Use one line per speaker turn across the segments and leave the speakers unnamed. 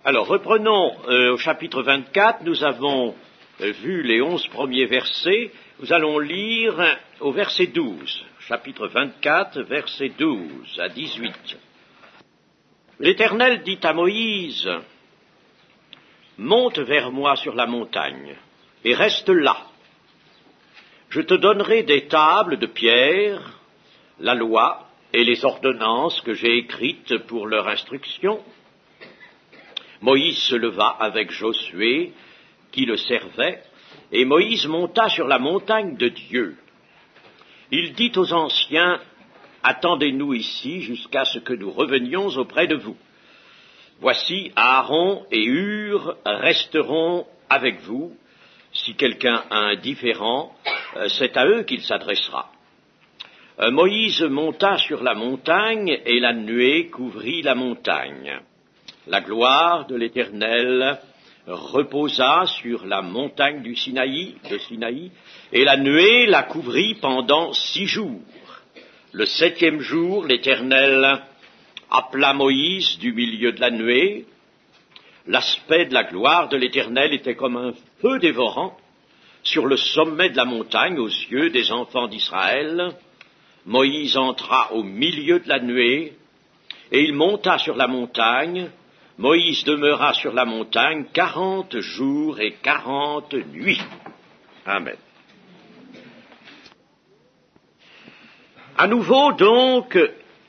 Alors, reprenons au chapitre 24, nous avons vu les 11 premiers versets, nous allons lire au verset 12, chapitre 24, verset 12 à 18. L'Éternel dit à Moïse, « Monte vers moi sur la montagne, et reste là. Je te donnerai des tables de pierre, la loi et les ordonnances que j'ai écrites pour leur instruction. » Moïse se leva avec Josué, qui le servait, et Moïse monta sur la montagne de Dieu. Il dit aux anciens, « Attendez-nous ici jusqu'à ce que nous revenions auprès de vous. Voici Aaron et Hur resteront avec vous. Si quelqu'un a un différend, c'est à eux qu'il s'adressera. » Moïse monta sur la montagne, et la nuée couvrit la montagne. La gloire de l'Éternel reposa sur la montagne de Sinaï, et la nuée la couvrit pendant 6 jours. Le 7e jour, l'Éternel appela Moïse du milieu de la nuée. L'aspect de la gloire de l'Éternel était comme un feu dévorant sur le sommet de la montagne aux yeux des enfants d'Israël. Moïse entra au milieu de la nuée, et il monta sur la montagne. Moïse demeura sur la montagne 40 jours et 40 nuits. Amen. À nouveau, donc,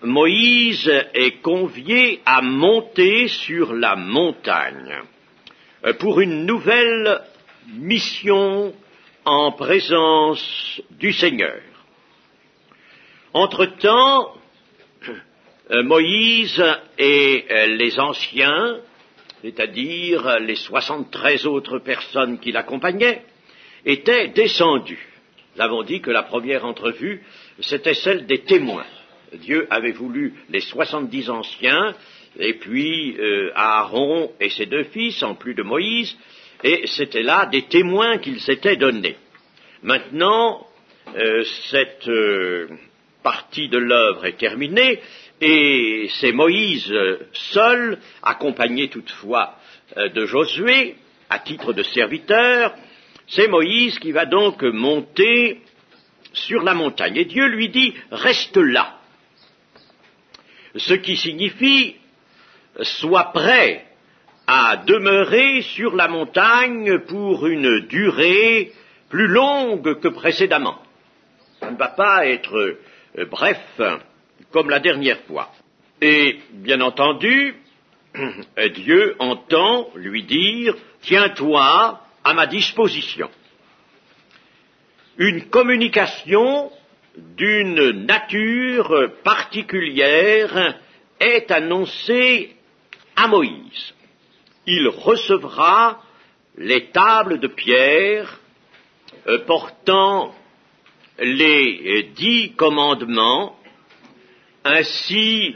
Moïse est convié à monter sur la montagne pour une nouvelle mission en présence du Seigneur. Entre-temps, Moïse et les anciens, c'est-à-dire les 73 autres personnes qui l'accompagnaient, étaient descendus. Nous avons dit que la première entrevue, c'était celle des témoins. Dieu avait voulu les 70 anciens, et puis Aaron et ses 2 fils, en plus de Moïse, et c'était là des témoins qu'il s'était donnés. Maintenant, cette partie de l'œuvre est terminée, et c'est Moïse seul, accompagné toutefois de Josué, à titre de serviteur, c'est Moïse qui va donc monter sur la montagne. Et Dieu lui dit, reste là. Ce qui signifie, sois prêt à demeurer sur la montagne pour une durée plus longue que précédemment. Ça ne va pas être bref comme la dernière fois. Et, bien entendu, Dieu entend lui dire, tiens-toi à ma disposition. Une communication d'une nature particulière est annoncée à Moïse. Il recevra les tables de pierre portant les 10 commandements ainsi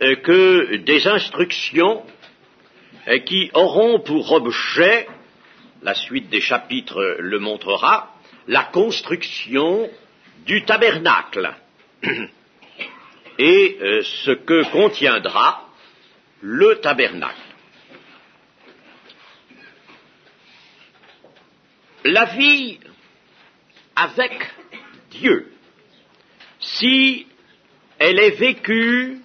que des instructions qui auront pour objet, la suite des chapitres le montrera, la construction du tabernacle et ce que contiendra le tabernacle. La vie avec Dieu, si elle est vécue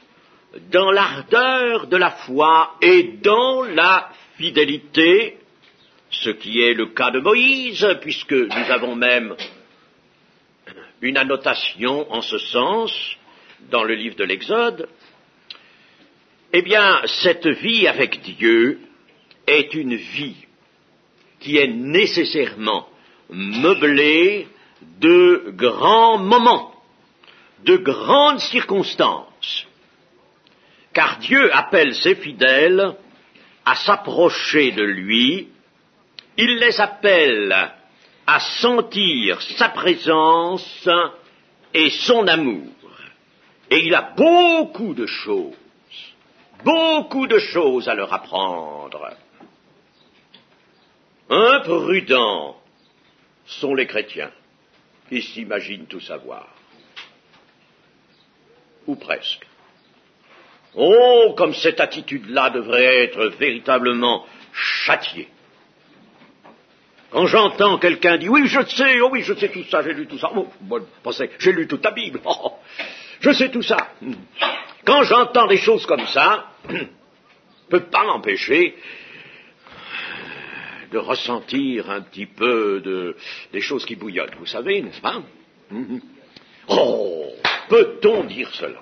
dans l'ardeur de la foi et dans la fidélité, ce qui est le cas de Moïse, puisque nous avons même une annotation en ce sens dans le livre de l'Exode, eh bien, cette vie avec Dieu est une vie qui est nécessairement meublée de grands moments, de grandes circonstances, car Dieu appelle ses fidèles à s'approcher de lui, il les appelle à sentir sa présence et son amour. Et il a beaucoup de choses à leur apprendre. Imprudents sont les chrétiens qui s'imaginent tout savoir. Ou presque. Oh, comme cette attitude-là devrait être véritablement châtiée. Quand j'entends quelqu'un dire « Oui, je sais, oh oui, je sais tout ça, j'ai lu tout ça. Oh, bon, pensez, j'ai lu toute la Bible. Oh, je sais tout ça. » Quand j'entends des choses comme ça, je ne peux pas m'empêcher de ressentir un petit peu des choses qui bouillonnent, vous savez, n'est-ce pas? Oh, peut-on dire cela?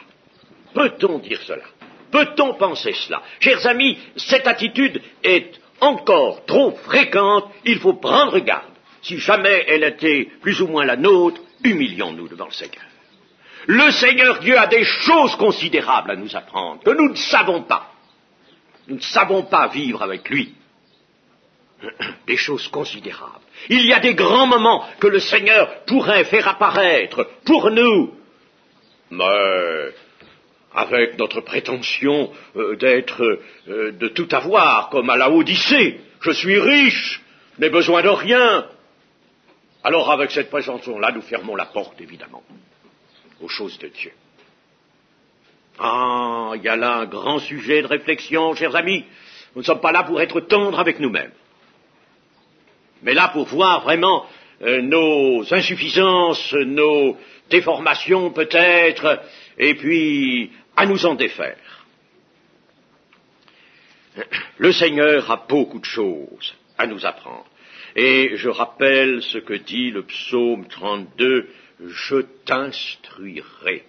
Peut-on dire cela? Peut-on penser cela? Chers amis, cette attitude est encore trop fréquente, il faut prendre garde. Si jamais elle était plus ou moins la nôtre, humilions-nous devant le Seigneur. Le Seigneur Dieu a des choses considérables à nous apprendre, que nous ne savons pas. Nous ne savons pas vivre avec lui. Des choses considérables. Il y a des grands moments que le Seigneur pourrait faire apparaître pour nous. Mais avec notre prétention d'être, de tout avoir, comme à la Odyssée, je suis riche, n'ai besoin de rien. Alors avec cette prétention-là, nous fermons la porte, évidemment, aux choses de Dieu. Ah, il y a là un grand sujet de réflexion, chers amis. Nous ne sommes pas là pour être tendres avec nous-mêmes, mais là pour voir vraiment nos insuffisances, nos déformations peut-être, et puis à nous en défaire. Le Seigneur a beaucoup de choses à nous apprendre. Et je rappelle ce que dit le psaume 32, « Je t'instruirai.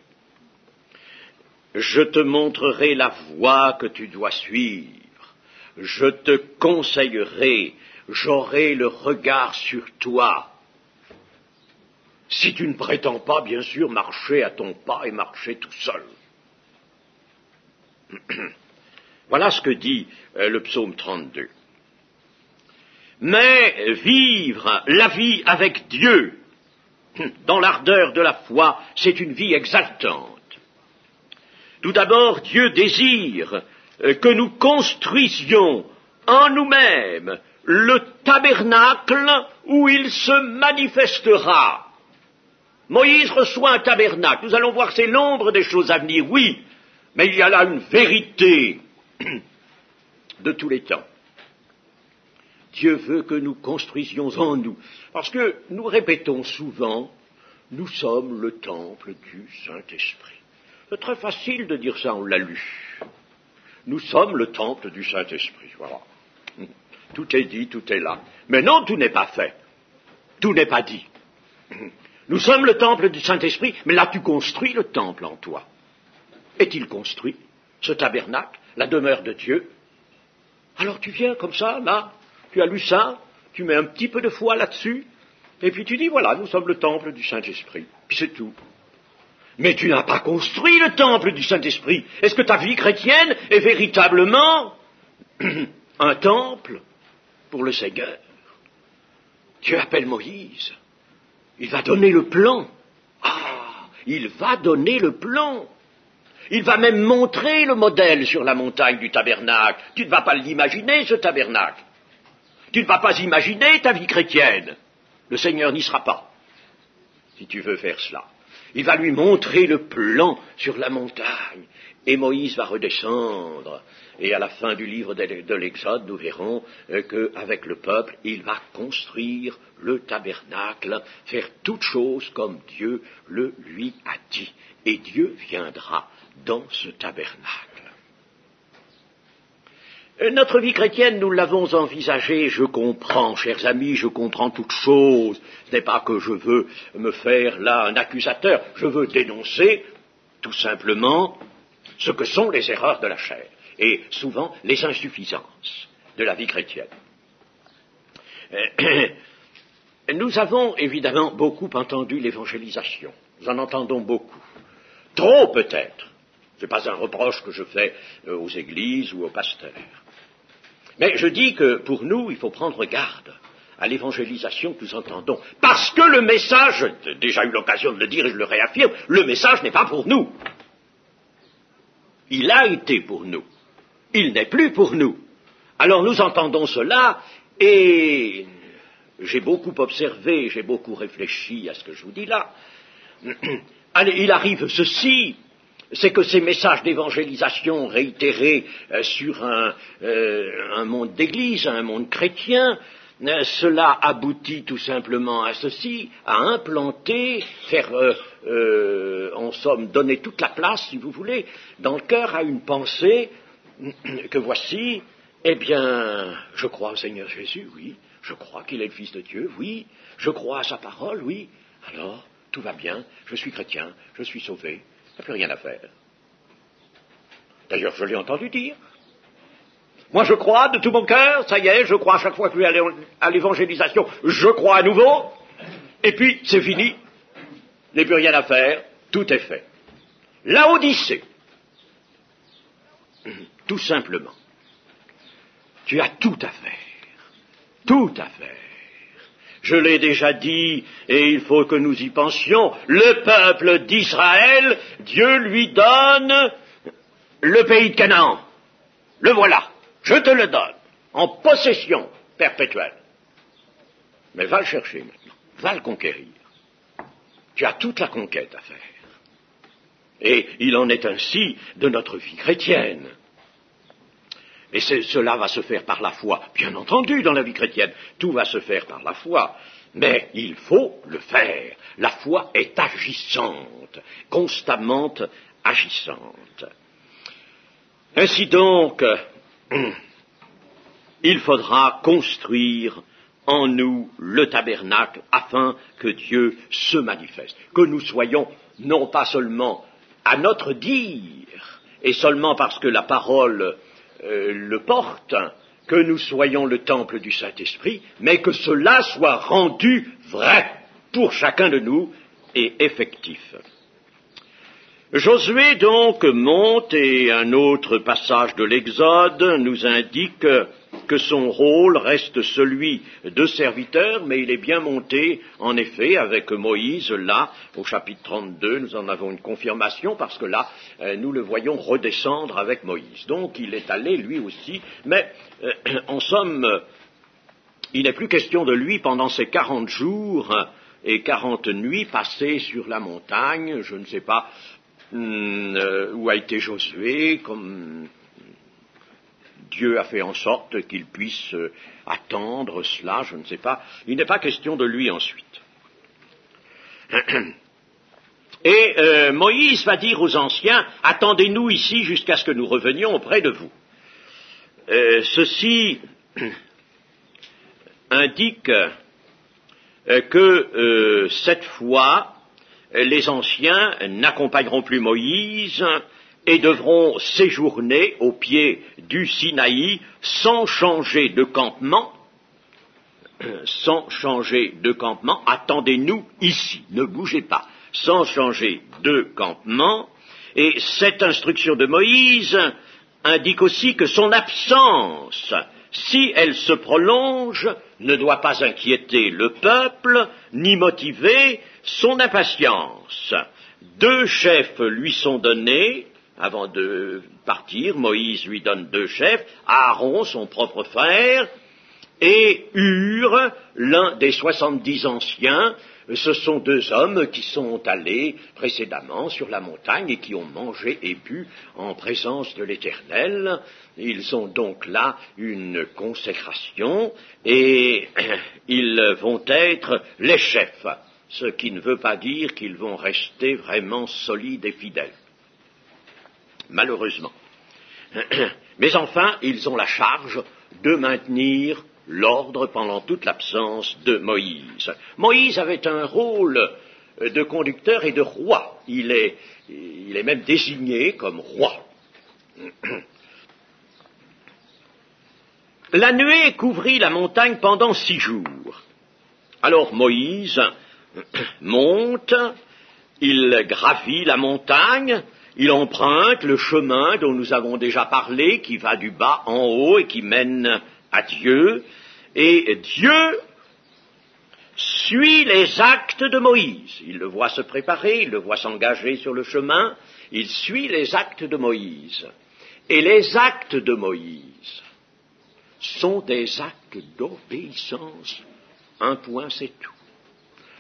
Je te montrerai la voie que tu dois suivre. Je te conseillerai. J'aurai le regard sur toi. » Si tu ne prétends pas, bien sûr, marcher à ton pas et marcher tout seul. Voilà ce que dit le psaume 32. Mais vivre la vie avec Dieu, dans l'ardeur de la foi, c'est une vie exaltante. Tout d'abord, Dieu désire que nous construisions en nous-mêmes le tabernacle où il se manifestera. Moïse reçoit un tabernacle. Nous allons voir, c'est l'ombre des choses à venir, oui, mais il y a là une vérité de tous les temps. Dieu veut que nous construisions en nous, parce que nous répétons souvent, nous sommes le temple du Saint-Esprit. C'est très facile de dire ça, on l'a lu. Nous sommes le temple du Saint-Esprit, voilà. Tout est dit, tout est là. Mais non, tout n'est pas fait. Tout n'est pas dit. Nous sommes le temple du Saint-Esprit, mais là tu construis le temple en toi. Est-il construit, ce tabernacle, la demeure de Dieu? Alors tu viens comme ça, là, tu as lu ça, tu mets un petit peu de foi là-dessus, et puis tu dis, voilà, nous sommes le temple du Saint-Esprit. Puis c'est tout. Mais tu n'as pas construit le temple du Saint-Esprit. Est-ce que ta vie chrétienne est véritablement un temple pour le Seigneur? Dieu appelle Moïse. Il va donner le plan. Ah, il va donner le plan. Il va même montrer le modèle sur la montagne du tabernacle. Tu ne vas pas l'imaginer, ce tabernacle. Tu ne vas pas imaginer ta vie chrétienne. Le Seigneur n'y sera pas, si tu veux faire cela. Il va lui montrer le plan sur la montagne. Et Moïse va redescendre. Et à la fin du livre de l'Exode, nous verrons qu'avec le peuple, il va construire le tabernacle, faire toutes choses comme Dieu le lui a dit. Et Dieu viendra dans ce tabernacle. Notre vie chrétienne, nous l'avons envisagée, je comprends, chers amis, je comprends toutes choses. Ce n'est pas que je veux me faire là un accusateur, je veux dénoncer tout simplement ce que sont les erreurs de la chair et souvent les insuffisances de la vie chrétienne. Nous avons évidemment beaucoup entendu l'évangélisation, nous en entendons beaucoup, trop peut-être. Ce n'est pas un reproche que je fais aux églises ou aux pasteurs. Mais je dis que pour nous, il faut prendre garde à l'évangélisation que nous entendons. Parce que le message, j'ai déjà eu l'occasion de le dire et je le réaffirme, le message n'est pas pour nous. Il a été pour nous. Il n'est plus pour nous. Alors nous entendons cela et j'ai beaucoup observé, j'ai beaucoup réfléchi à ce que je vous dis là. Allez, il arrive ceci. c'est que ces messages d'évangélisation réitérés sur un monde d'église, un monde chrétien, cela aboutit tout simplement à ceci, à implanter, faire, en somme, donner toute la place, si vous voulez, dans le cœur à une pensée que voici, eh bien, je crois au Seigneur Jésus, oui, je crois qu'il est le Fils de Dieu, oui, je crois à sa parole, oui, alors, tout va bien, je suis chrétien, je suis sauvé, il n'y a plus rien à faire. D'ailleurs, je l'ai entendu dire. Moi, je crois de tout mon cœur, ça y est, je crois à chaque fois que je vais aller à l'évangélisation, je crois à nouveau, et puis c'est fini, il n'y a plus rien à faire, tout est fait. La Odyssée, tout simplement, tu as tout à faire, tout à faire. Je l'ai déjà dit, et il faut que nous y pensions, le peuple d'Israël, Dieu lui donne le pays de Canaan. Le voilà, je te le donne, en possession perpétuelle. Mais va le chercher maintenant, va le conquérir. Tu as toute la conquête à faire. Et il en est ainsi de notre vie chrétienne. Et cela va se faire par la foi, bien entendu, dans la vie chrétienne. Tout va se faire par la foi. Mais il faut le faire. La foi est agissante, constamment agissante. Ainsi donc, il faudra construire en nous le tabernacle afin que Dieu se manifeste. Que nous soyons non pas seulement à notre dire, et seulement parce que la parole le porte, que nous soyons le temple du Saint-Esprit, mais que cela soit rendu vrai pour chacun de nous et effectif. Josué donc monte, et un autre passage de l'Exode nous indique que son rôle reste celui de serviteur, mais il est bien monté, en effet, avec Moïse, là, au chapitre 32, nous en avons une confirmation, parce que là, nous le voyons redescendre avec Moïse. Donc, il est allé, lui aussi, mais, en somme, il n'est plus question de lui pendant ces 40 jours et 40 nuits passées sur la montagne. Je ne sais pas où a été Josué, comme Dieu a fait en sorte qu'il puisse attendre cela, je ne sais pas. Il n'est pas question de lui ensuite. Et Moïse va dire aux anciens, attendez-nous ici jusqu'à ce que nous revenions auprès de vous. Ceci indique que cette fois, les anciens n'accompagneront plus Moïse et devront séjourner au pied du Sinaï sans changer de campement. Sans changer de campement, attendez-nous ici, ne bougez pas, sans changer de campement. Et cette instruction de Moïse indique aussi que son absence, si elle se prolonge, ne doit pas inquiéter le peuple, ni motiver son impatience. 2 chefs lui sont donnés. Avant de partir, Moïse lui donne 2 chefs, Aaron, son propre frère, et Hur, l'un des 70 anciens. Ce sont 2 hommes qui sont allés précédemment sur la montagne et qui ont mangé et bu en présence de l'Éternel. Ils ont donc là une consécration et ils vont être les chefs, ce qui ne veut pas dire qu'ils vont rester vraiment solides et fidèles. Malheureusement. Mais enfin, ils ont la charge de maintenir l'ordre pendant toute l'absence de Moïse. Moïse avait un rôle de conducteur et de roi. Il est même désigné comme roi. La nuée couvrit la montagne pendant 6 jours. Alors Moïse monte, il gravit la montagne, il emprunte le chemin dont nous avons déjà parlé, qui va du bas en haut et qui mène à Dieu, et Dieu suit les actes de Moïse. Il le voit se préparer, il le voit s'engager sur le chemin, il suit les actes de Moïse. Et les actes de Moïse sont des actes d'obéissance. Un point, c'est tout.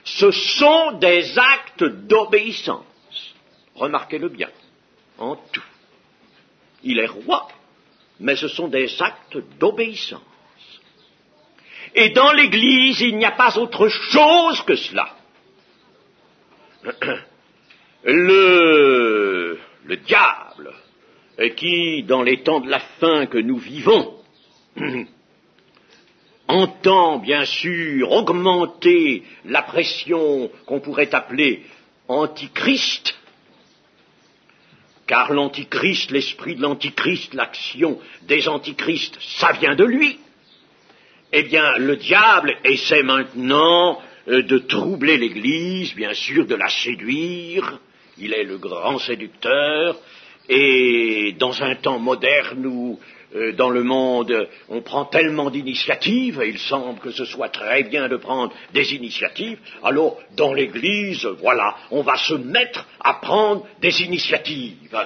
Ce sont des actes d'obéissance. Remarquez-le bien. en tout. Il est roi, mais ce sont des actes d'obéissance. Et dans l'Église, il n'y a pas autre chose que cela. Le diable, qui, dans les temps de la fin que nous vivons, entend bien sûr augmenter la pression qu'on pourrait appeler antichrist, car l'antichrist, l'esprit de l'antichrist, l'action des antichrists, ça vient de lui. Eh bien, le diable essaie maintenant de troubler l'Église, bien sûr, de la séduire. Il est le grand séducteur, et dans un temps moderne où, dans le monde, on prend tellement d'initiatives, et il semble que ce soit très bien de prendre des initiatives, alors, dans l'Église, voilà, on va se mettre à prendre des initiatives.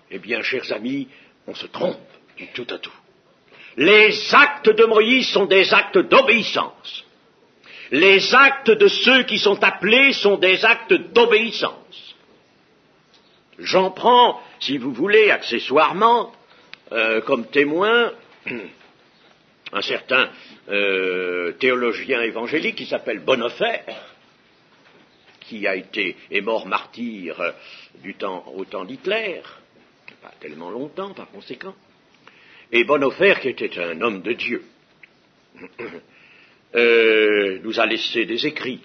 Eh bien, chers amis, on se trompe du tout à tout. Les actes de Moïse sont des actes d'obéissance. Les actes de ceux qui sont appelés sont des actes d'obéissance. J'en prends, si vous voulez, accessoirement, comme témoin, un certain théologien évangélique qui s'appelle Bonhoeffer, qui est mort martyr au temps d'Hitler, pas tellement longtemps par conséquent, et Bonhoeffer, qui était un homme de Dieu, nous a laissé des écrits.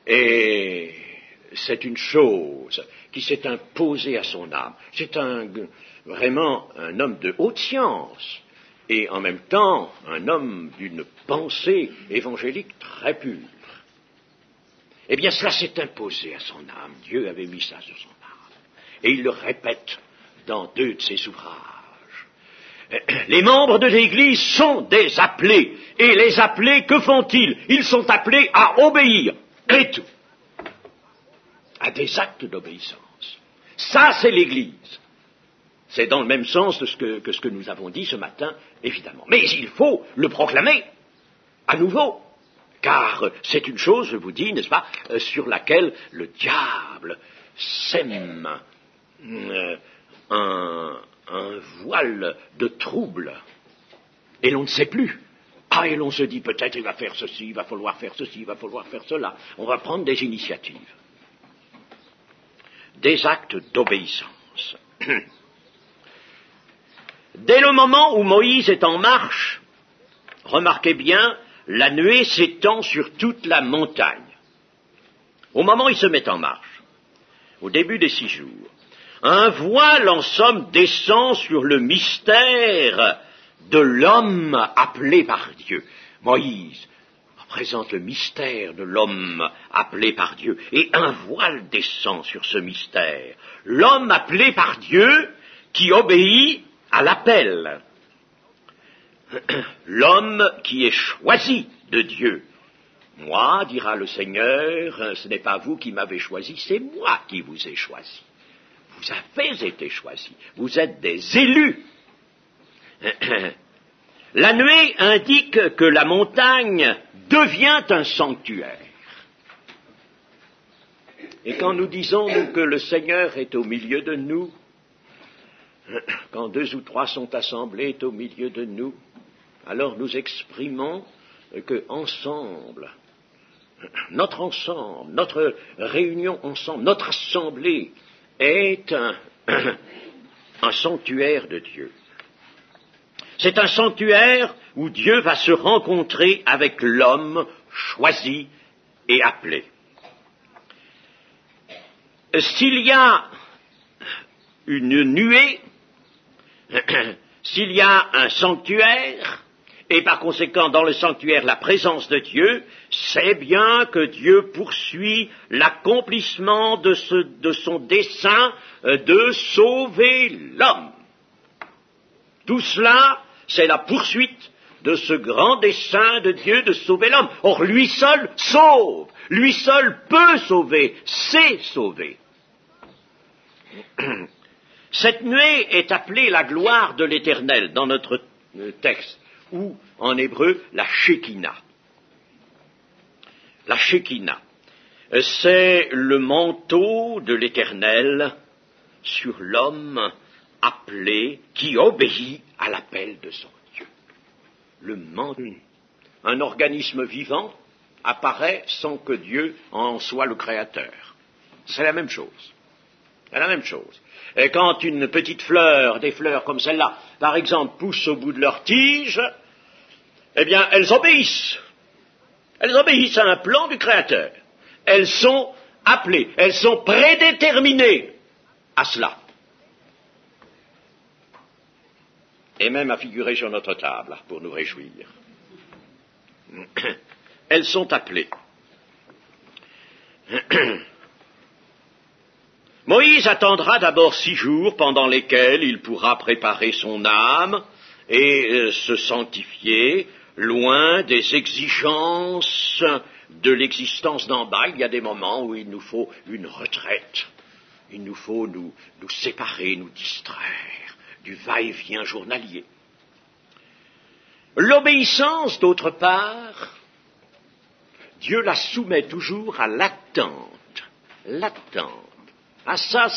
Et c'est une chose qui s'est imposée à son âme. C'est vraiment un homme de haute science, et en même temps un homme d'une pensée évangélique très pure. Eh bien, cela s'est imposé à son âme. Dieu avait mis ça sur son âme. Et il le répète dans 2 de ses ouvrages. Les membres de l'Église sont des appelés. Et les appelés, que font-ils? Ils sont appelés à obéir. Et tout. À des actes d'obéissance. Ça, c'est l'Église. C'est dans le même sens que ce que nous avons dit ce matin, évidemment. Mais il faut le proclamer à nouveau. Car c'est une chose, je vous dis, n'est-ce pas, sur laquelle le diable sème un voile de trouble. Et l'on ne sait plus. Ah, et l'on se dit peut-être il va faire ceci, il va falloir faire ceci, il va falloir faire cela. On va prendre des initiatives. Des actes d'obéissance. Dès le moment où Moïse est en marche, remarquez bien, la nuée s'étend sur toute la montagne. Au moment où il se met en marche, au début des 6 jours, un voile en somme descend sur le mystère de l'homme appelé par Dieu. Moïse représente le mystère de l'homme appelé par Dieu, et un voile descend sur ce mystère. L'homme appelé par Dieu qui obéit à l'appel. L'homme qui est choisi de Dieu. Moi, dira le Seigneur, ce n'est pas vous qui m'avez choisi, c'est moi qui vous ai choisi. Vous avez été choisis, vous êtes des élus. La nuée indique que la montagne devient un sanctuaire. Et quand nous disons, nous, que le Seigneur est au milieu de nous, quand 2 ou 3 sont assemblés, est au milieu de nous, alors nous exprimons que ensemble, notre réunion ensemble, notre assemblée est un sanctuaire de Dieu. C'est un sanctuaire où Dieu va se rencontrer avec l'homme choisi et appelé. S'il y a une nuée, s'il y a un sanctuaire, et par conséquent dans le sanctuaire la présence de Dieu, c'est bien que Dieu poursuit l'accomplissement de son dessein de sauver l'homme. Tout cela, c'est la poursuite de ce grand dessein de Dieu de sauver l'homme. Or, lui seul sauve, lui seul peut sauver, sait sauver. Cette nuée est appelée la gloire de l'Éternel dans notre texte, ou en hébreu la Shekinah. La Shekinah. c'est le manteau de l'Éternel sur l'homme appelé qui obéit à l'appel de son Dieu. Le manteau. Un organisme vivant apparaît sans que Dieu en soit le créateur. C'est la même chose. C'est la même chose. Et quand une petite fleur, des fleurs comme celle-là, par exemple, poussent au bout de leur tige, eh bien, elles obéissent. Elles obéissent à un plan du Créateur. Elles sont appelées, elles sont prédéterminées à cela. Et même à figurer sur notre table, pour nous réjouir. Elles sont appelées. Moïse attendra d'abord 6 jours pendant lesquels il pourra préparer son âme et se sanctifier loin des exigences de l'existence d'en bas. Il y a des moments où il nous faut une retraite. Il nous faut nous séparer, nous distraire du va-et-vient journalier. L'obéissance, d'autre part, Dieu la soumet toujours à l'attente. L'attente. Ah ça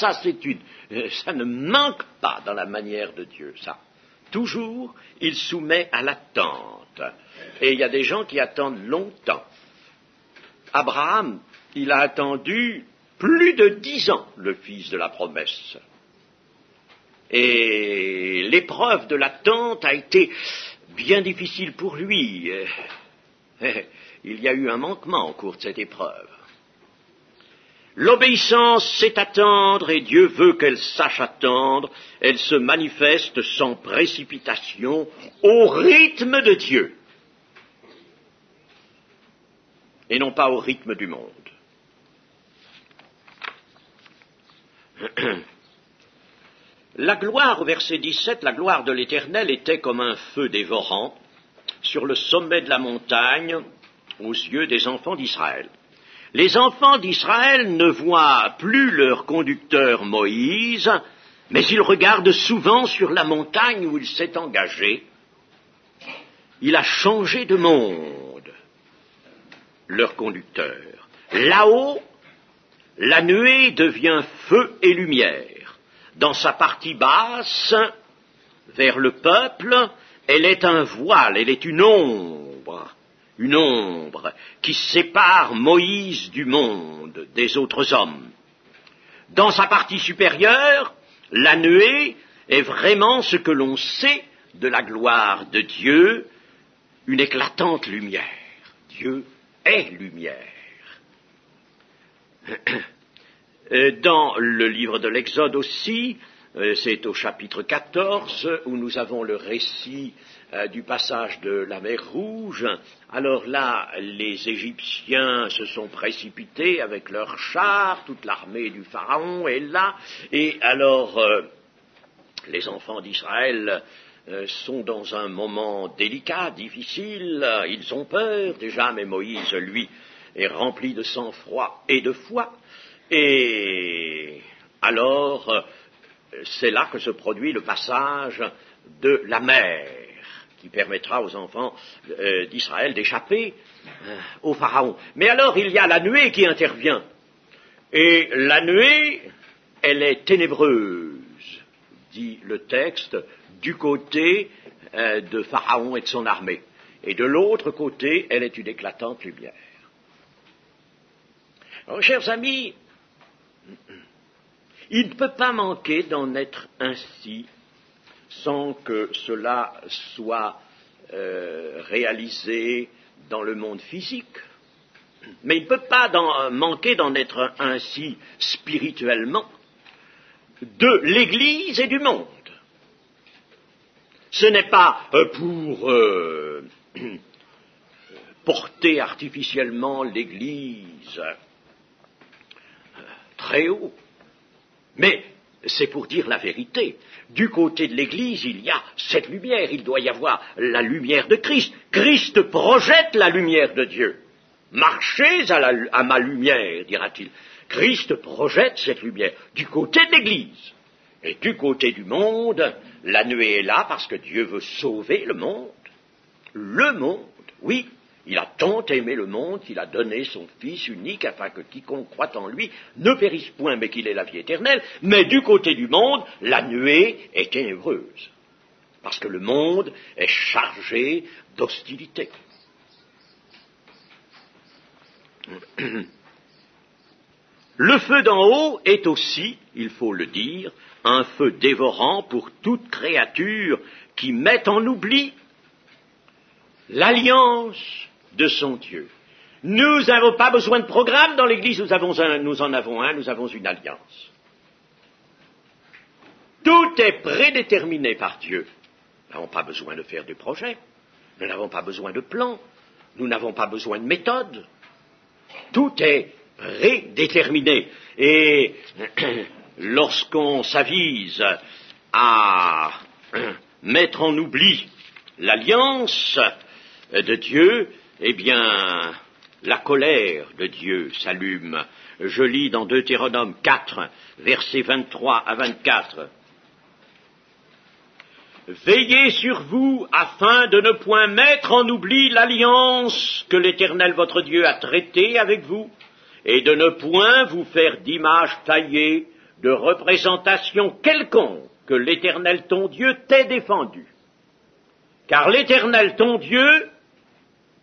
ne manque pas dans la manière de Dieu, ça. Toujours, il soumet à l'attente. Et il y a des gens qui attendent longtemps. Abraham, il a attendu plus de 10 ans, le fils de la promesse. Et l'épreuve de l'attente a été bien difficile pour lui. Il y a eu un manquement au cours de cette épreuve. L'obéissance, c'est attendre, et Dieu veut qu'elle sache attendre. Elle se manifeste sans précipitation, au rythme de Dieu, et non pas au rythme du monde. La gloire, au verset 17, la gloire de l'Éternel était comme un feu dévorant sur le sommet de la montagne aux yeux des enfants d'Israël. Les enfants d'Israël ne voient plus leur conducteur Moïse, mais ils regardent souvent sur la montagne où il s'est engagé. Il a changé de monde, leur conducteur. Là-haut, la nuée devient feu et lumière. Dans sa partie basse, vers le peuple, elle est un voile, elle est une ombre qui sépare Moïse du monde, des autres hommes. Dans sa partie supérieure, la nuée est vraiment ce que l'on sait de la gloire de Dieu, une éclatante lumière. Dieu est lumière. Dans le livre de l'Exode aussi, c'est au chapitre 14 où nous avons le récit du passage de la mer Rouge. Alors là, les Égyptiens se sont précipités avec leurs chars, toute l'armée du Pharaon est là, et alors les enfants d'Israël sont dans un moment délicat, difficile, ils ont peur déjà, mais Moïse, lui, est rempli de sang-froid et de foi, et alors c'est là que se produit le passage de la mer, qui permettra aux enfants d'Israël d'échapper au Pharaon. Mais alors il y a la nuée qui intervient, et la nuée, elle est ténébreuse, dit le texte, du côté de Pharaon et de son armée, et de l'autre côté, elle est une éclatante lumière. Alors, chers amis, il ne peut pas manquer d'en être ainsi sans que cela soit réalisé dans le monde physique. Mais il ne peut pas manquer d'en être ainsi spirituellement de l'Église et du monde. Ce n'est pas pour porter artificiellement l'Église très haut, mais c'est pour dire la vérité. Du côté de l'Église, il y a cette lumière, il doit y avoir la lumière de Christ. Christ projette la lumière de Dieu. Marchez à ma lumière, dira-t-il. Christ projette cette lumière du côté de l'Église. Et du côté du monde, la nuée est là parce que Dieu veut sauver le monde. Le monde, oui, Il a tant aimé le monde qu'il a donné son Fils unique afin que quiconque croit en lui ne périsse point, mais qu'il ait la vie éternelle. Mais du côté du monde, la nuée est ténébreuse, parce que le monde est chargé d'hostilité. Le feu d'en haut est aussi, il faut le dire, un feu dévorant pour toute créature qui met en oubli l'alliance de son Dieu. Nous n'avons pas besoin de programme dans l'Église, nous en avons un, nous avons une alliance. Tout est prédéterminé par Dieu. Nous n'avons pas besoin de faire de projet, nous n'avons pas besoin de plan, nous n'avons pas besoin de méthode. Tout est prédéterminé. Et lorsqu'on s'avise à mettre en oubli l'alliance de Dieu, eh bien, la colère de Dieu s'allume. Je lis dans Deutéronome 4, versets 23 à 24. Veillez sur vous afin de ne point mettre en oubli l'alliance que l'Éternel votre Dieu a traitée avec vous, et de ne point vous faire d'image taillée, de représentation quelconque que l'Éternel ton Dieu t'ait défendu. Car l'Éternel ton Dieu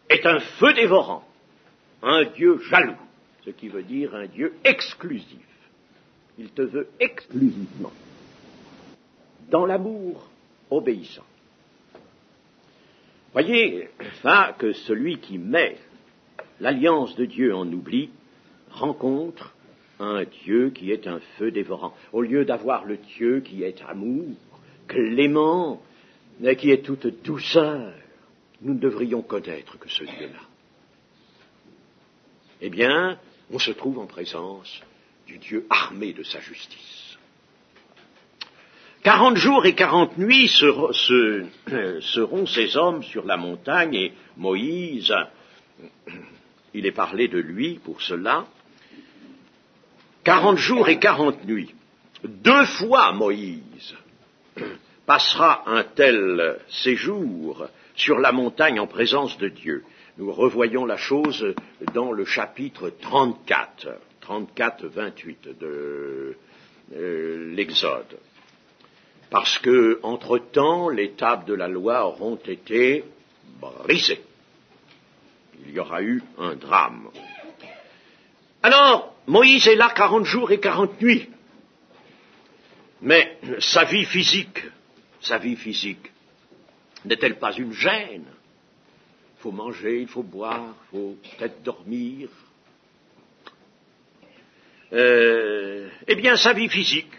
est un feu dévorant, un Dieu jaloux, ce qui veut dire un Dieu exclusif. Il te veut exclusivement, dans l'amour obéissant. Voyez, ça, que celui qui met l'alliance de Dieu en oubli rencontre un Dieu qui est un feu dévorant. Au lieu d'avoir le Dieu qui est amour, clément, qui est toute douceur, nous ne devrions connaître que ce Dieu-là. Eh bien, on se trouve en présence du Dieu armé de sa justice. 40 jours et 40 nuits seront ces hommes sur la montagne, et Moïse, il est parlé de lui pour cela. 40 jours et 40 nuits. 2 fois Moïse passera un tel séjour sur la montagne en présence de Dieu. Nous revoyons la chose dans le chapitre 34, 28 de l'Exode. Parce que, entre-temps, les tables de la loi auront été brisées. Il y aura eu un drame. Alors, Moïse est là 40 jours et 40 nuits. Mais sa vie physique, n'est-elle pas une gêne? Il faut manger, il faut boire, il faut peut-être dormir. Eh bien, sa vie physique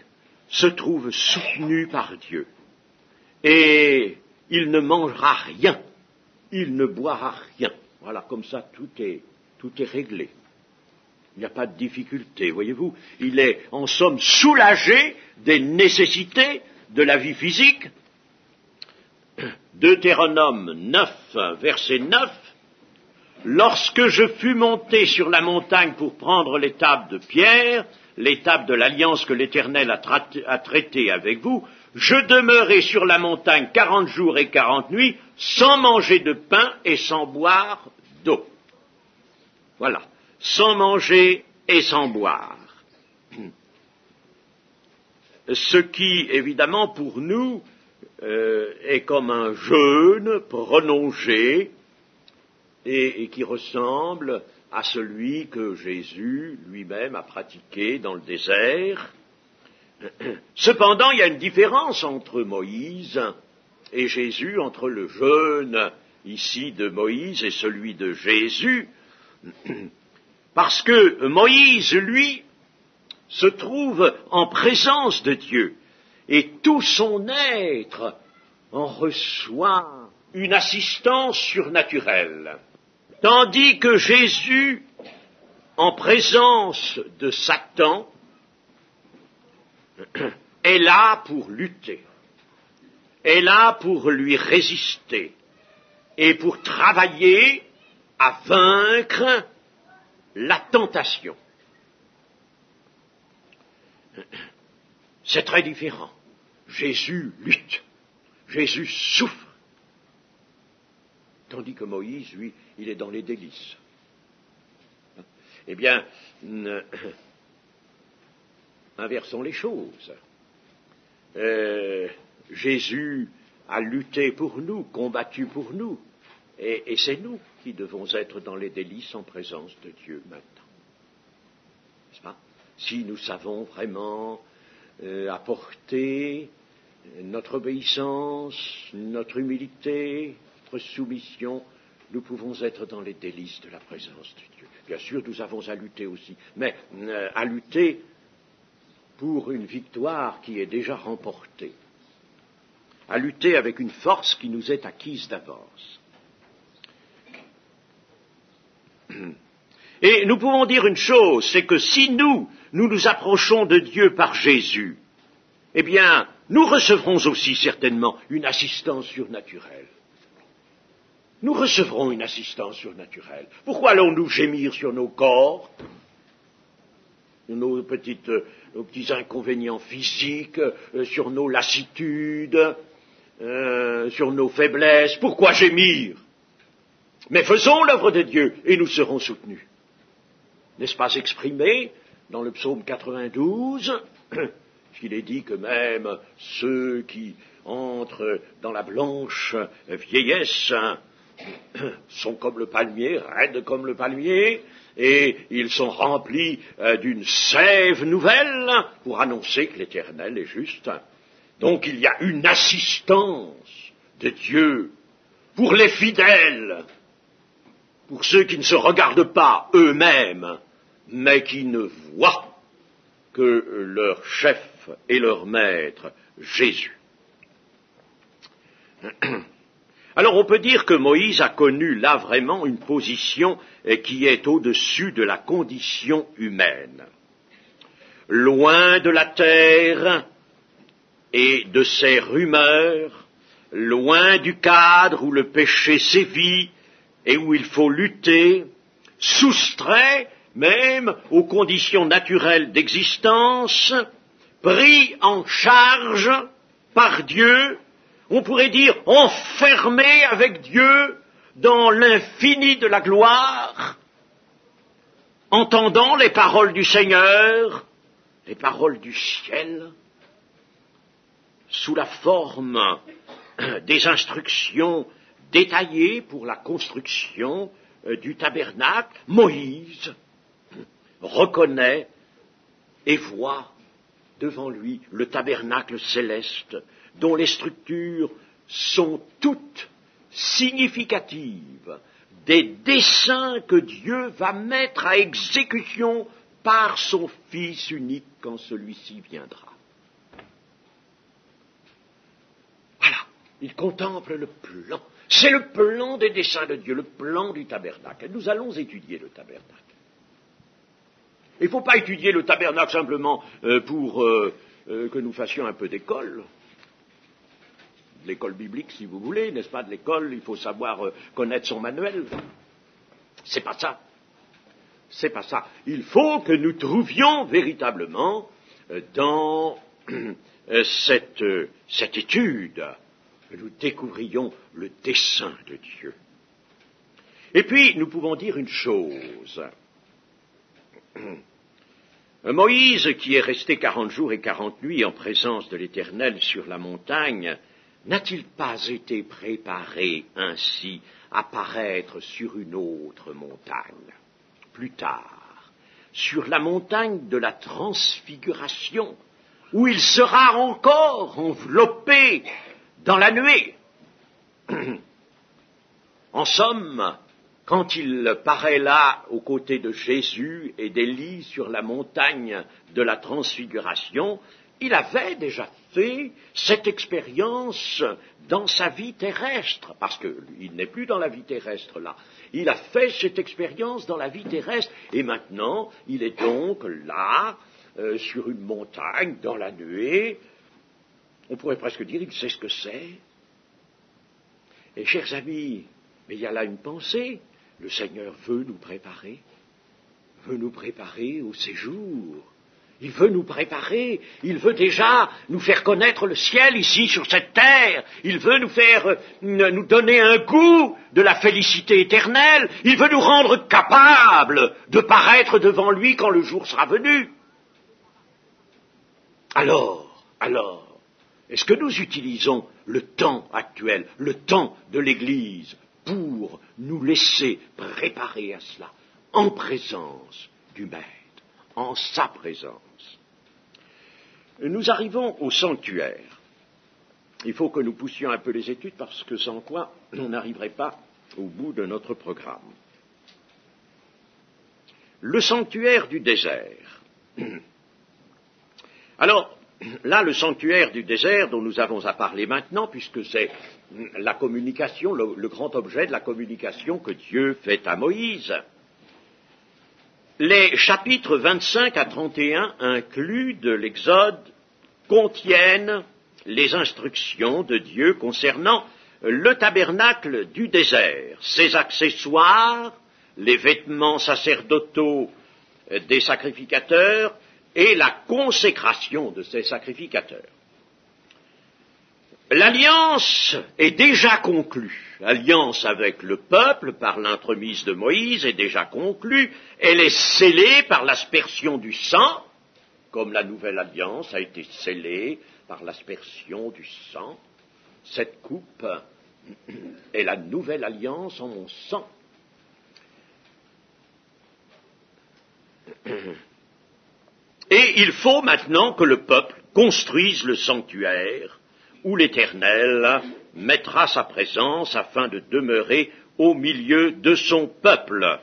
se trouve soutenue par Dieu. Et il ne mangera rien, il ne boira rien. Voilà, comme ça, tout est réglé. Il n'y a pas de difficulté, voyez-vous. Il est, en somme, soulagé des nécessités de la vie physique. Deutéronome 9, verset 9. Lorsque je fus monté sur la montagne pour prendre l'étape de pierre, l'étape de l'alliance que l'Éternel a traitée avec vous, je demeurai sur la montagne 40 jours et 40 nuits, sans manger de pain et sans boire d'eau. Voilà. Sans manger et sans boire. Ce qui, évidemment, pour nous, est comme un jeûne prolongé et qui ressemble à celui que Jésus lui-même a pratiqué dans le désert. Cependant, il y a une différence entre Moïse et Jésus, entre le jeûne ici de Moïse et celui de Jésus, parce que Moïse, lui, se trouve en présence de Dieu, et tout son être en reçoit une assistance surnaturelle, tandis que Jésus, en présence de Satan, est là pour lutter, est là pour lui résister, et pour travailler à vaincre la tentation. C'est très différent. Jésus lutte, Jésus souffre. Tandis que Moïse, lui, il est dans les délices. Eh bien, inversons les choses. Jésus a lutté pour nous, combattu pour nous, et c'est nous qui devons être dans les délices en présence de Dieu maintenant. N'est-ce pas? Si nous savons vraiment apporter notre obéissance, notre humilité, notre soumission, nous pouvons être dans les délices de la présence de Dieu. Bien sûr, nous avons à lutter aussi, mais à lutter pour une victoire qui est déjà remportée, à lutter avec une force qui nous est acquise d'avance. Et nous pouvons dire une chose, c'est que si nous nous approchons de Dieu par Jésus, eh bien, nous recevrons aussi certainement une assistance surnaturelle. Nous recevrons une assistance surnaturelle. Pourquoi allons-nous gémir sur nos corps, nos petits inconvénients physiques, sur nos lassitudes, sur nos faiblesses? Pourquoi gémir? Mais faisons l'œuvre de Dieu et nous serons soutenus. N'est-ce pas exprimé dans le psaume 92, qu'il est dit que même ceux qui entrent dans la blanche vieillesse sont comme le palmier, raides comme le palmier, et ils sont remplis d'une sève nouvelle pour annoncer que l'Éternel est juste. Donc il y a une assistance de Dieu pour les fidèles, pour ceux qui ne se regardent pas eux-mêmes, mais qui ne voient que leur chef et leur maître, Jésus. Alors on peut dire que Moïse a connu là vraiment une position qui est au-dessus de la condition humaine. Loin de la terre et de ses rumeurs, loin du cadre où le péché sévit et où il faut lutter, soustrait même aux conditions naturelles d'existence, pris en charge par Dieu, on pourrait dire enfermé avec Dieu dans l'infini de la gloire, entendant les paroles du Seigneur, les paroles du ciel, sous la forme des instructions détaillées pour la construction du tabernacle. Moïse reconnaît et voit devant lui le tabernacle céleste, dont les structures sont toutes significatives des desseins que Dieu va mettre à exécution par son Fils unique quand celui-ci viendra. Voilà, il contemple le plan. C'est le plan des desseins de Dieu, le plan du tabernacle. Et nous allons étudier le tabernacle. Il ne faut pas étudier le tabernacle simplement pour que nous fassions un peu d'école. De l'école biblique, si vous voulez, n'est-ce pas? De l'école, il faut savoir connaître son manuel. C'est pas ça. C'est pas ça. Il faut que nous trouvions véritablement dans cette étude, que nous découvrions le dessein de Dieu. Et puis, nous pouvons dire une chose. Moïse, qui est resté 40 jours et 40 nuits en présence de l'Éternel sur la montagne, n'a-t-il pas été préparé ainsi à paraître sur une autre montagne, plus tard, sur la montagne de la transfiguration, où il sera encore enveloppé dans la nuée? En somme, quand il paraît là aux côtés de Jésus et d'Élie sur la montagne de la transfiguration, il avait déjà fait cette expérience dans sa vie terrestre, parce qu'il n'est plus dans la vie terrestre là. Il a fait cette expérience dans la vie terrestre, et maintenant il est donc là, sur une montagne, dans la nuée. On pourrait presque dire, il sait ce que c'est. Et chers amis, mais il y a là une pensée. Le Seigneur veut nous préparer au séjour Il veut nous préparer, il veut déjà nous faire connaître le ciel ici sur cette terre, il veut nous donner un goût de la félicité éternelle, il veut nous rendre capables de paraître devant lui quand le jour sera venu. Alors, est-ce que nous utilisons le temps actuel, le temps de l'Église, pour nous laisser préparer à cela, en présence du Maître, en sa présence? Nous arrivons au sanctuaire. Il faut que nous poussions un peu les études parce que sans quoi on n'arriverait pas au bout de notre programme. Le sanctuaire du désert. Alors, là, le sanctuaire du désert dont nous avons à parler maintenant, puisque c'est la communication, le grand objet de la communication que Dieu fait à Moïse. Les chapitres 25 à 31 inclus de l'Exode contiennent les instructions de Dieu concernant le tabernacle du désert, ses accessoires, les vêtements sacerdotaux des sacrificateurs et la consécration de ces sacrificateurs. L'alliance est déjà conclue. L'alliance avec le peuple, par l'entremise de Moïse, est déjà conclue. Elle est scellée par l'aspersion du sang, comme la nouvelle alliance a été scellée par l'aspersion du sang. Cette coupe est la nouvelle alliance en mon sang. Et il faut maintenant que le peuple construise le sanctuaire où l'Éternel mettra sa présence afin de demeurer au milieu de son peuple.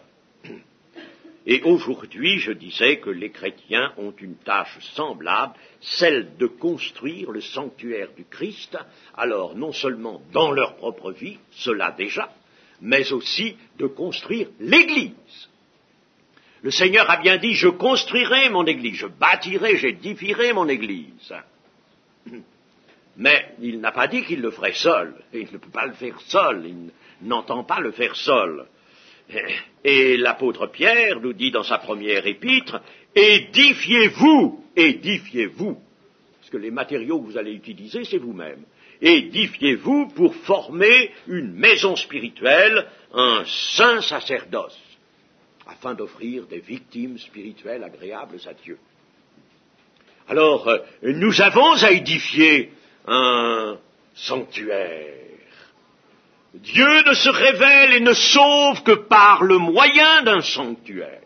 Et aujourd'hui, je disais que les chrétiens ont une tâche semblable, celle de construire le sanctuaire du Christ, alors non seulement dans leur propre vie, cela déjà, mais aussi de construire l'Église. Le Seigneur a bien dit, je construirai mon Église, je bâtirai, j'édifierai mon Église. Mais il n'a pas dit qu'il le ferait seul, et il ne peut pas le faire seul, il n'entend pas le faire seul. Et l'apôtre Pierre nous dit dans sa première épître, édifiez-vous, parce que les matériaux que vous allez utiliser, c'est vous-même. Édifiez-vous pour former une maison spirituelle, un saint sacerdoce, afin d'offrir des victimes spirituelles agréables à Dieu. Alors, nous avons à édifier un sanctuaire. Dieu ne se révèle et ne sauve que par le moyen d'un sanctuaire.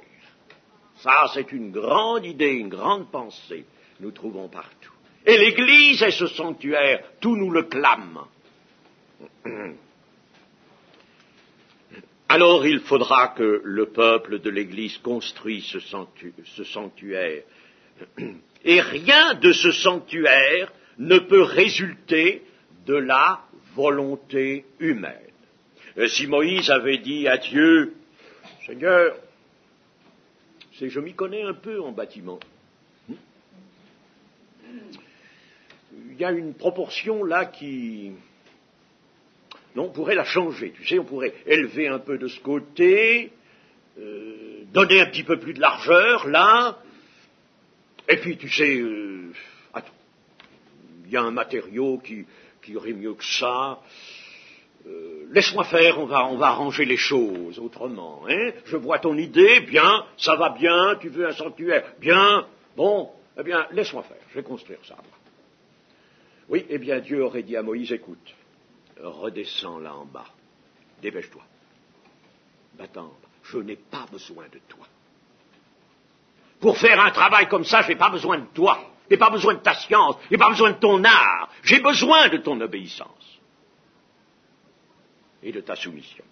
Ça, c'est une grande idée, une grande pensée. Nous trouvons partout. Et l'Église est ce sanctuaire, tout nous le clame. Alors il faudra que le peuple de l'Église construise ce sanctuaire. Et rien de ce sanctuaire ne peut résulter de la volonté humaine. Si Moïse avait dit à Dieu, Seigneur, je m'y connais un peu en bâtiment. Il y a une proportion là qui... Non, on pourrait la changer, tu sais, on pourrait élever un peu de ce côté, donner un petit peu plus de largeur là, et puis tu sais, attends, il y a un matériau qui irait mieux que ça, laisse-moi faire, on va arranger les choses autrement, hein. Je vois ton idée, bien, ça va bien, tu veux un sanctuaire, bien, bon, eh bien, laisse-moi faire, je vais construire ça. Oui, eh bien, Dieu aurait dit à Moïse, écoute, redescends là en bas, dépêche-toi, va-t'en, je n'ai pas besoin de toi. Pour faire un travail comme ça, je n'ai pas besoin de toi. Je n'ai pas besoin de ta science, je n'ai pas besoin de ton art, j'ai besoin de ton obéissance et de ta soumission.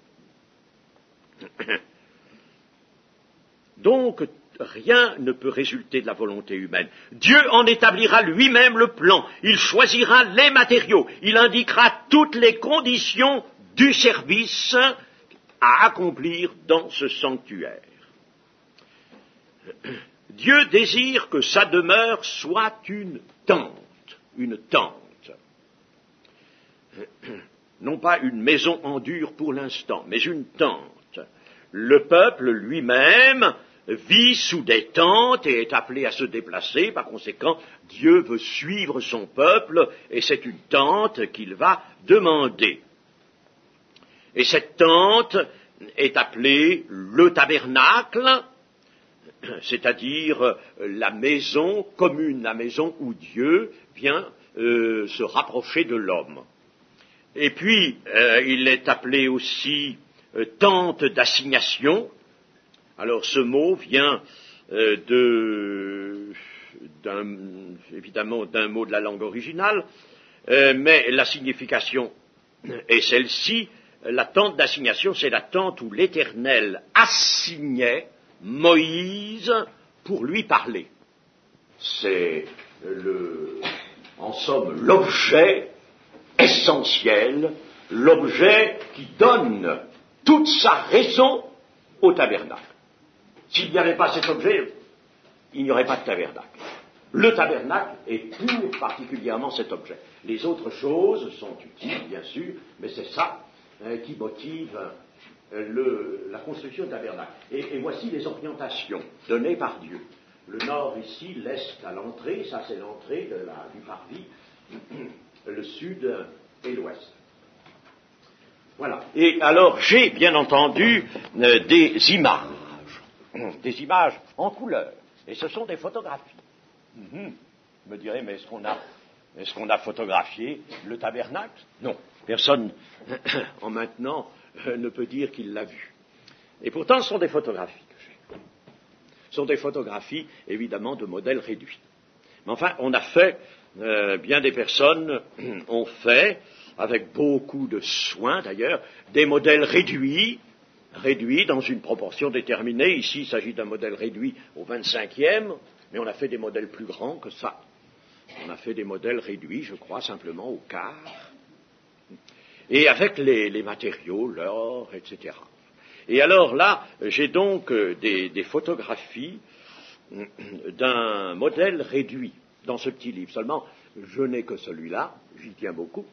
Donc, rien ne peut résulter de la volonté humaine. Dieu en établira lui-même le plan, il choisira les matériaux, il indiquera toutes les conditions du service à accomplir dans ce sanctuaire. Dieu désire que sa demeure soit une tente. Non pas une maison en dur pour l'instant, mais une tente. Le peuple lui-même vit sous des tentes et est appelé à se déplacer. Par conséquent, Dieu veut suivre son peuple et c'est une tente qu'il va demander. Et cette tente est appelée le tabernacle, c'est-à-dire la maison commune, la maison où Dieu vient se rapprocher de l'homme. Et puis, il est appelé aussi tente d'assignation. Alors, ce mot vient évidemment d'un mot de la langue originale, mais la signification est celle-ci. La tente d'assignation, c'est la tente où l'Éternel assignait Moïse pour lui parler. C'est en somme l'objet essentiel, l'objet qui donne toute sa raison au tabernacle. S'il n'y avait pas cet objet, il n'y aurait pas de tabernacle. Le tabernacle est pour particulièrement cet objet. Les autres choses sont utiles, bien sûr, mais c'est ça qui motive la construction du tabernacle. Et voici les orientations données par Dieu. Le nord ici, l'est à l'entrée, ça c'est l'entrée du parvis, le sud et l'ouest. Voilà. Et alors j'ai bien entendu des images en couleur, et ce sont des photographies. Vous me direz, mais est-ce qu'on a photographié le tabernacle? Non. Personne, en maintenant, ne peut dire qu'il l'a vu. Et pourtant, ce sont des photographies que j'ai. Ce sont des photographies, évidemment, de modèles réduits. Mais enfin, on a fait, bien des personnes ont fait, avec beaucoup de soin d'ailleurs, des modèles réduits dans une proportion déterminée. Ici, il s'agit d'un modèle réduit au 25e, mais on a fait des modèles plus grands que ça. On a fait des modèles réduits, je crois, simplement au quart. Et avec les matériaux, l'or, etc. Et alors là, j'ai donc des photographies d'un modèle réduit dans ce petit livre. Seulement, je n'ai que celui-là, j'y tiens beaucoup,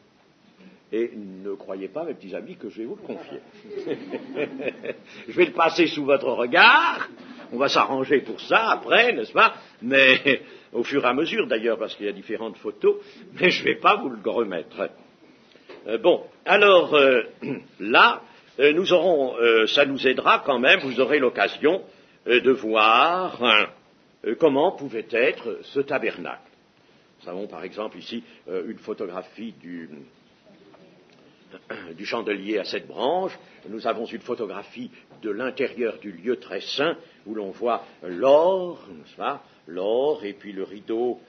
et ne croyez pas, mes petits amis, que je vais vous le confier. Je vais le passer sous votre regard, on va s'arranger pour ça après, n'est-ce pas? Mais au fur et à mesure d'ailleurs, parce qu'il y a différentes photos, mais je ne vais pas vous le remettre. Bon, alors là, nous aurons, ça nous aidera quand même, vous aurez l'occasion de voir comment pouvait être ce tabernacle. Nous avons par exemple ici une photographie du chandelier à 7 branches, nous avons une photographie de l'intérieur du lieu très saint, où l'on voit l'or, n'est-ce pas, l'or, et puis le rideau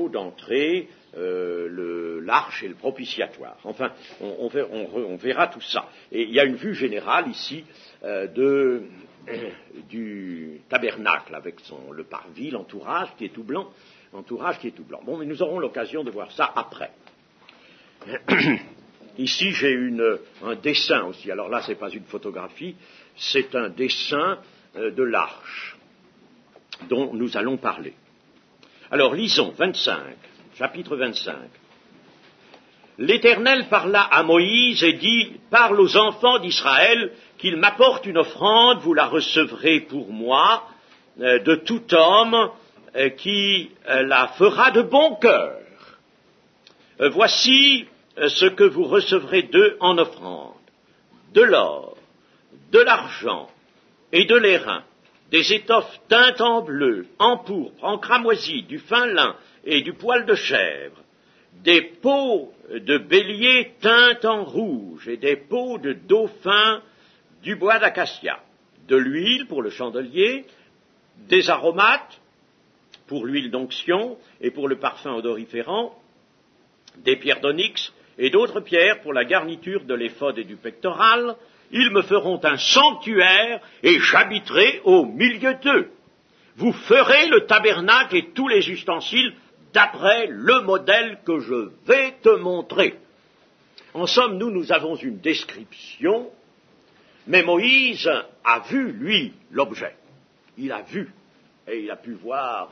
d'entrée, l'arche et le propitiatoire. Enfin, on verra tout ça. Et il y a une vue générale ici du tabernacle, avec le parvis, l'entourage qui est tout blanc. Bon, mais nous aurons l'occasion de voir ça après. Ici, j'ai un dessin aussi. Alors là, ce n'est pas une photographie, c'est un dessin de l'arche dont nous allons parler. Alors, lisons, chapitre 25. L'Éternel parla à Moïse et dit, « Parle aux enfants d'Israël qu'ils m'apportent une offrande, vous la recevrez pour moi, de tout homme qui la fera de bon cœur. Voici ce que vous recevrez d'eux en offrande, de l'or, de l'argent et de l'airain, des étoffes teintes en bleu, en pourpre, en cramoisi, du fin lin et du poil de chèvre, des peaux de bélier teintes en rouge et des peaux de dauphin du bois d'acacia, de l'huile pour le chandelier, des aromates pour l'huile d'onction et pour le parfum odoriférant, des pierres d'onyx et d'autres pierres pour la garniture de l'éphod et du pectoral. Ils me feront un sanctuaire et j'habiterai au milieu d'eux. Vous ferez le tabernacle et tous les ustensiles d'après le modèle que je vais te montrer. » En somme, nous avons une description, mais Moïse a vu, lui, l'objet. Il a vu, et il a pu voir,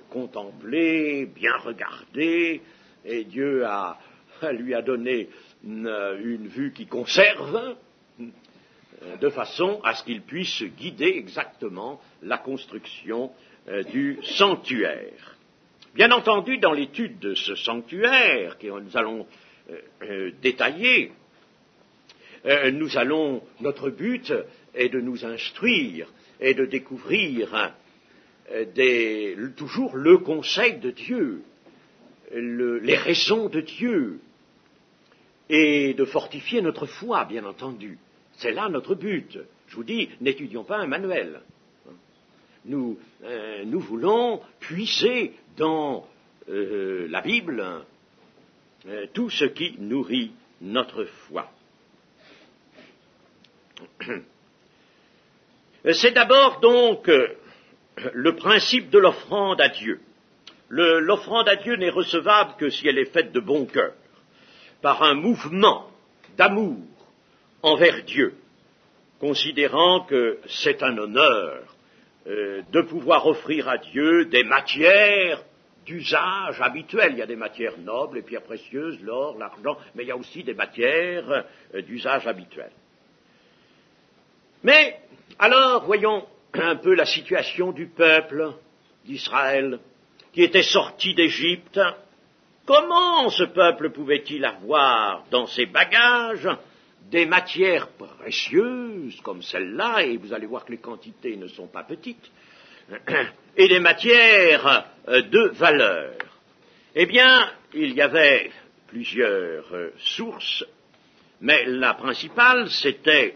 contempler, bien regarder, et Dieu lui a donné une vue qui conserve, de façon à ce qu'il puisse guider exactement la construction du sanctuaire. Bien entendu, dans l'étude de ce sanctuaire, que nous allons détailler, notre but est de nous instruire et de découvrir toujours le conseil de Dieu, les raisons de Dieu, et de fortifier notre foi, bien entendu. C'est là notre but. Je vous dis, n'étudions pas un manuel. Nous voulons puiser dans la Bible tout ce qui nourrit notre foi. C'est d'abord donc le principe de l'offrande à Dieu. L'offrande à Dieu n'est recevable que si elle est faite de bon cœur, par un mouvement d'amour envers Dieu, considérant que c'est un honneur de pouvoir offrir à Dieu des matières d'usage habituel. Il y a des matières nobles et pierres précieuses, l'or, l'argent, mais il y a aussi des matières d'usage habituel. Mais, alors, voyons un peu la situation du peuple d'Israël, qui était sorti d'Égypte. Comment ce peuple pouvait-il avoir dans ses bagages des matières précieuses comme celle-là, et vous allez voir que les quantités ne sont pas petites, et des matières de valeur? Eh bien, il y avait plusieurs sources, mais la principale, c'était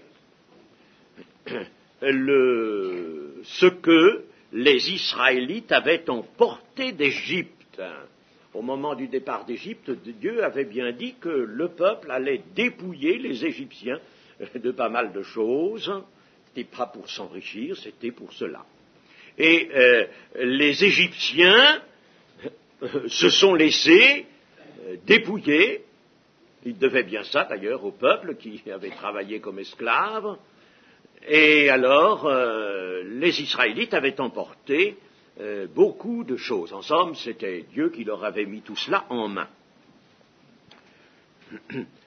ce que les Israélites avaient emporté d'Égypte. Au moment du départ d'Égypte, Dieu avait bien dit que le peuple allait dépouiller les Égyptiens de pas mal de choses. C'était pas pour s'enrichir, c'était pour cela. Et les Égyptiens se sont laissés dépouiller. Ils devaient bien ça d'ailleurs au peuple qui avait travaillé comme esclaves. Et alors, les Israélites avaient emporté beaucoup de choses. En somme, c'était Dieu qui leur avait mis tout cela en main.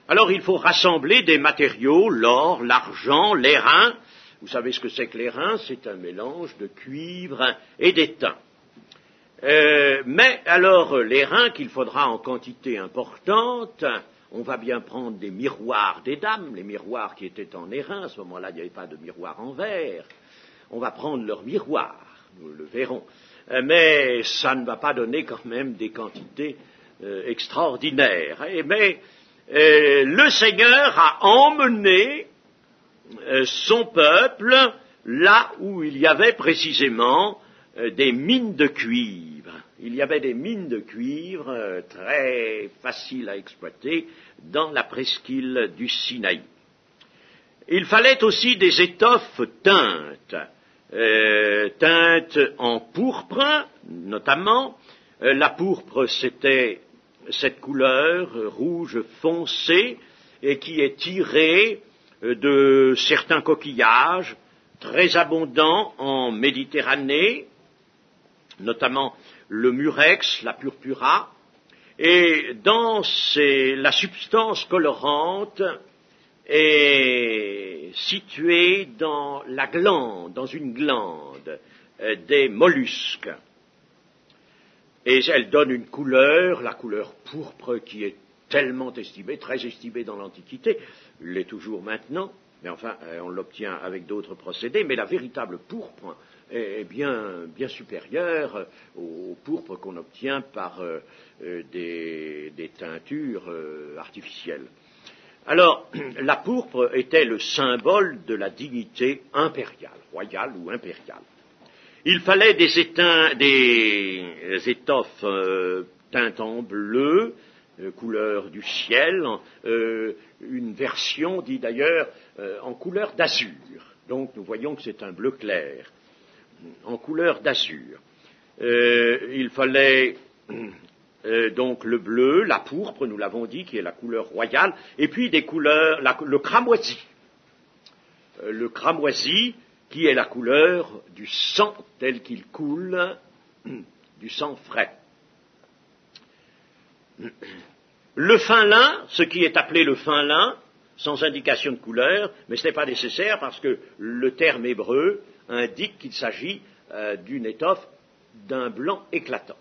Alors, il faut rassembler des matériaux, l'or, l'argent, l'airain. Vous savez ce que c'est que l'airain? C'est un mélange de cuivre et d'étain. Mais alors, l'airain qu'il faudra en quantité importante, on va bien prendre des miroirs des dames, les miroirs qui étaient en airain. À ce moment-là, il n'y avait pas de miroir en verre. On va prendre leurs miroirs, nous le verrons. Mais ça ne va pas donner quand même des quantités extraordinaires. Mais le Seigneur a emmené son peuple là où il y avait précisément des mines de cuivre. Il y avait des mines de cuivre très faciles à exploiter dans la presqu'île du Sinaï. Il fallait aussi des étoffes teintes, teintes en pourpre notamment. La pourpre, c'était cette couleur rouge foncé et qui est tirée de certains coquillages très abondants en Méditerranée, notamment le murex, la purpura, et la substance colorante est située dans la glande, dans une glande des mollusques. Et elle donne une couleur, la couleur pourpre qui est tellement estimée, très estimée dans l'Antiquité, l'est toujours maintenant, mais enfin on l'obtient avec d'autres procédés, mais la véritable pourpre est bien supérieure au pourpre qu'on obtient par des teintures artificielles. Alors, la pourpre était le symbole de la dignité impériale, royale ou impériale. Il fallait des étoffes teintes en bleu, couleur du ciel, une version dit d'ailleurs en couleur d'azur. Donc nous voyons que c'est un bleu clair, en couleur d'azur. Il fallait donc le bleu, la pourpre, nous l'avons dit, qui est la couleur royale, et puis des couleurs, le cramoisi. Le cramoisi, qui est la couleur du sang tel qu'il coule, du sang frais. Le fin lin, ce qui est appelé le fin lin, sans indication de couleur, mais ce n'est pas nécessaire parce que le terme hébreu indique qu'il s'agit d'une étoffe d'un blanc éclatant.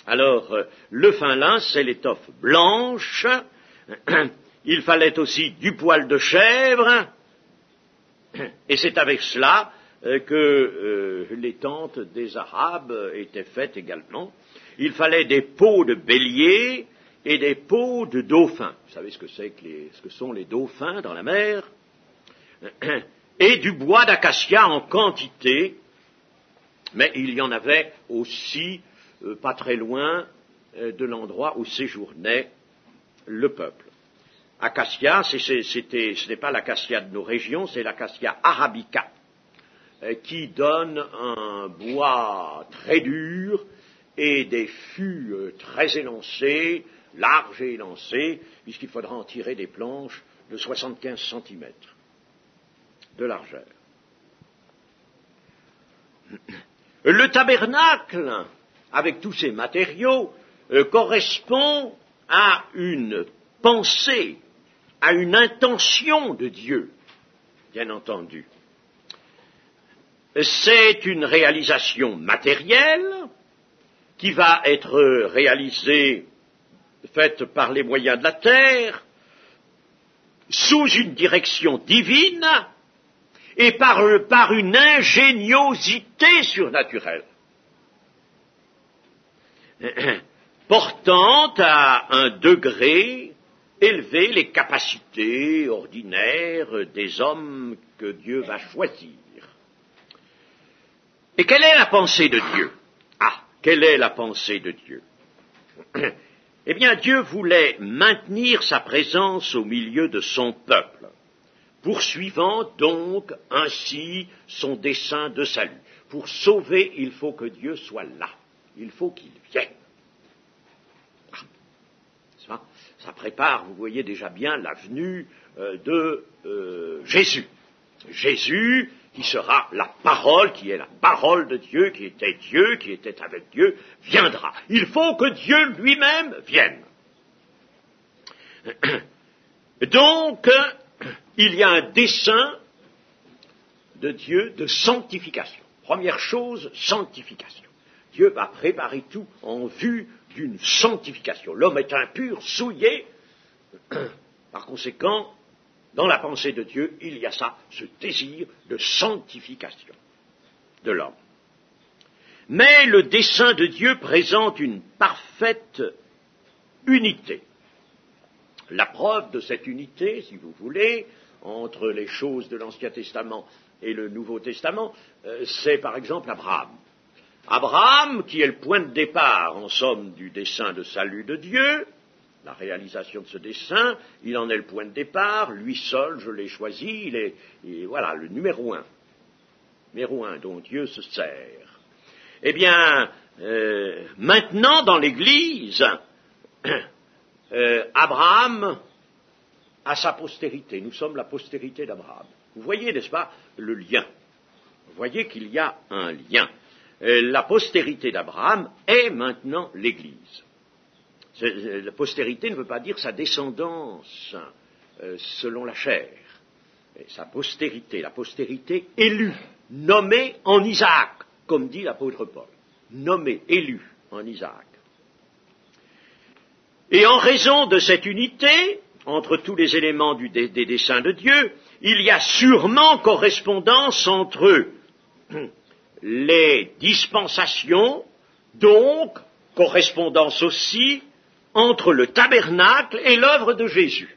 Alors, le fin lin, c'est l'étoffe blanche. Il fallait aussi du poil de chèvre, et c'est avec cela que les tentes des Arabes étaient faites également. Il fallait des peaux de bélier et des peaux de dauphin. Vous savez ce que sont les dauphins dans la mer? Et du bois d'acacia en quantité, mais il y en avait aussi pas très loin de l'endroit où séjournait le peuple. Acacia, ce n'est pas l'acacia de nos régions, c'est l'acacia arabica, qui donne un bois très dur et des fûts très élancés, larges et élancés, puisqu'il faudra en tirer des planches de 75 cm de largeur. Le tabernacle, avec tous ces matériaux, correspond à une pensée, à une intention de Dieu, bien entendu. C'est une réalisation matérielle qui va être réalisée, faite par les moyens de la terre, sous une direction divine et par une ingéniosité surnaturelle, portant à un degré élevé les capacités ordinaires des hommes que Dieu va choisir. Et quelle est la pensée de Dieu? Quelle est la pensée de Dieu? Eh bien, Dieu voulait maintenir sa présence au milieu de son peuple, poursuivant donc ainsi son dessein de salut. Pour sauver, il faut que Dieu soit là. Il faut qu'il vienne. Ça prépare, vous voyez déjà bien, la venue de Jésus. Jésus, qui sera la parole, qui est la parole de Dieu, qui était avec Dieu, viendra. Il faut que Dieu lui-même vienne. Donc, il y a un dessein de Dieu de sanctification. Première chose, sanctification. Dieu va préparer tout en vue d'une sanctification. L'homme est impur, souillé. Par conséquent, dans la pensée de Dieu, il y a ça, ce désir de sanctification de l'homme. Mais le dessein de Dieu présente une parfaite unité. La preuve de cette unité, si vous voulez, entre les choses de l'Ancien Testament et le Nouveau Testament, c'est par exemple Abraham. Abraham, qui est le point de départ, en somme, du dessein de salut de Dieu, la réalisation de ce dessein, il en est le point de départ, lui seul, je l'ai choisi, il est voilà, le numéro un dont Dieu se sert. Eh bien, maintenant dans l'Église, Abraham a sa postérité, nous sommes la postérité d'Abraham. Vous voyez, n'est-ce pas, le lien. Vous voyez qu'il y a un lien. La postérité d'Abraham est maintenant l'Église. La postérité ne veut pas dire sa descendance selon la chair. Sa postérité, la postérité élue, nommée en Isaac, comme dit l'apôtre Paul. Nommée, élue en Isaac. Et en raison de cette unité, entre tous les éléments des desseins de Dieu, il y a sûrement correspondance entre les dispensations, donc correspondance aussi entre le tabernacle et l'œuvre de Jésus,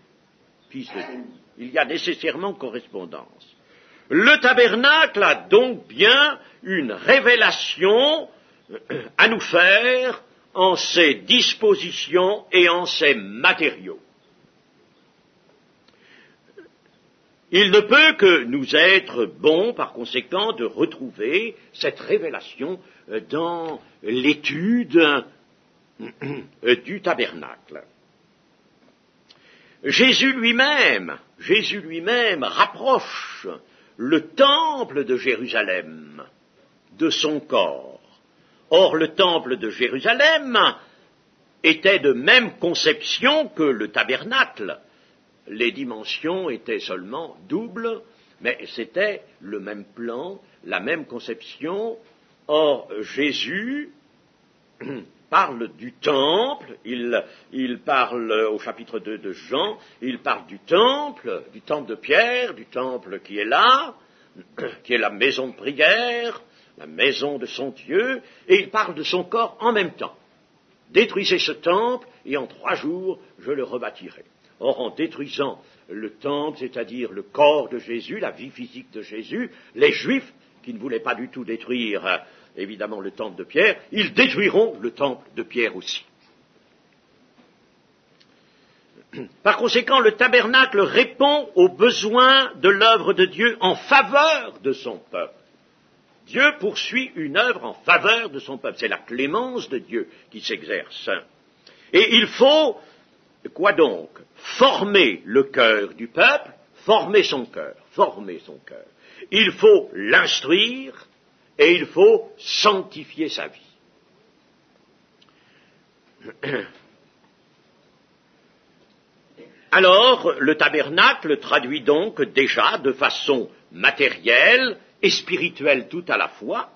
Fils de Dieu. Il y a nécessairement correspondance. Le tabernacle a donc bien une révélation à nous faire en ses dispositions et en ses matériaux. Il ne peut que nous être bon, par conséquent, de retrouver cette révélation dans l'étude du tabernacle. Jésus lui-même rapproche le temple de Jérusalem de son corps. Or, le temple de Jérusalem était de même conception que le tabernacle. les dimensions étaient seulement doubles, mais c'était le même plan, la même conception. Or, Jésus parle du temple, il parle au chapitre 2 de Jean, il parle du temple de Pierre, du temple qui est là, qui est la maison de prière, la maison de son Dieu, et il parle de son corps en même temps. Détruisez ce temple, et en 3 jours, je le rebâtirai. Or, en détruisant le temple, c'est-à-dire le corps de Jésus, la vie physique de Jésus, les Juifs, qui ne voulaient pas du tout détruire, évidemment, le temple de Pierre, ils détruiront le temple de Pierre aussi. Par conséquent, le tabernacle répond aux besoins de l'œuvre de Dieu en faveur de son peuple. Dieu poursuit une œuvre en faveur de son peuple. C'est la clémence de Dieu qui s'exerce. Et il faut, quoi donc? Former le cœur du peuple, former son cœur. Il faut l'instruire et il faut sanctifier sa vie. Alors, le tabernacle traduit donc déjà de façon matérielle et spirituelle tout à la fois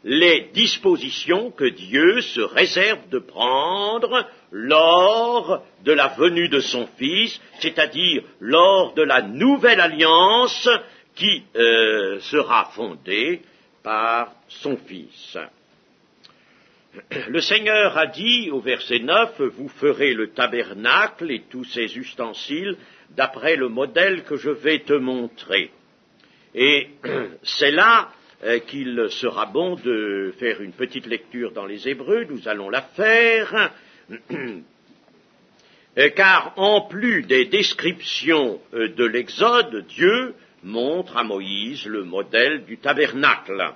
les dispositions que Dieu se réserve de prendre lors de la venue de son Fils, c'est-à-dire lors de la nouvelle alliance qui sera fondée par son Fils. Le Seigneur a dit au verset 9, « Vous ferez le tabernacle et tous ses ustensiles d'après le modèle que je vais te montrer. » Et c'est là qu'il sera bon de faire une petite lecture dans les Hébreux, nous allons la faire, car en plus des descriptions de l'Exode, Dieu montre à Moïse le modèle du tabernacle.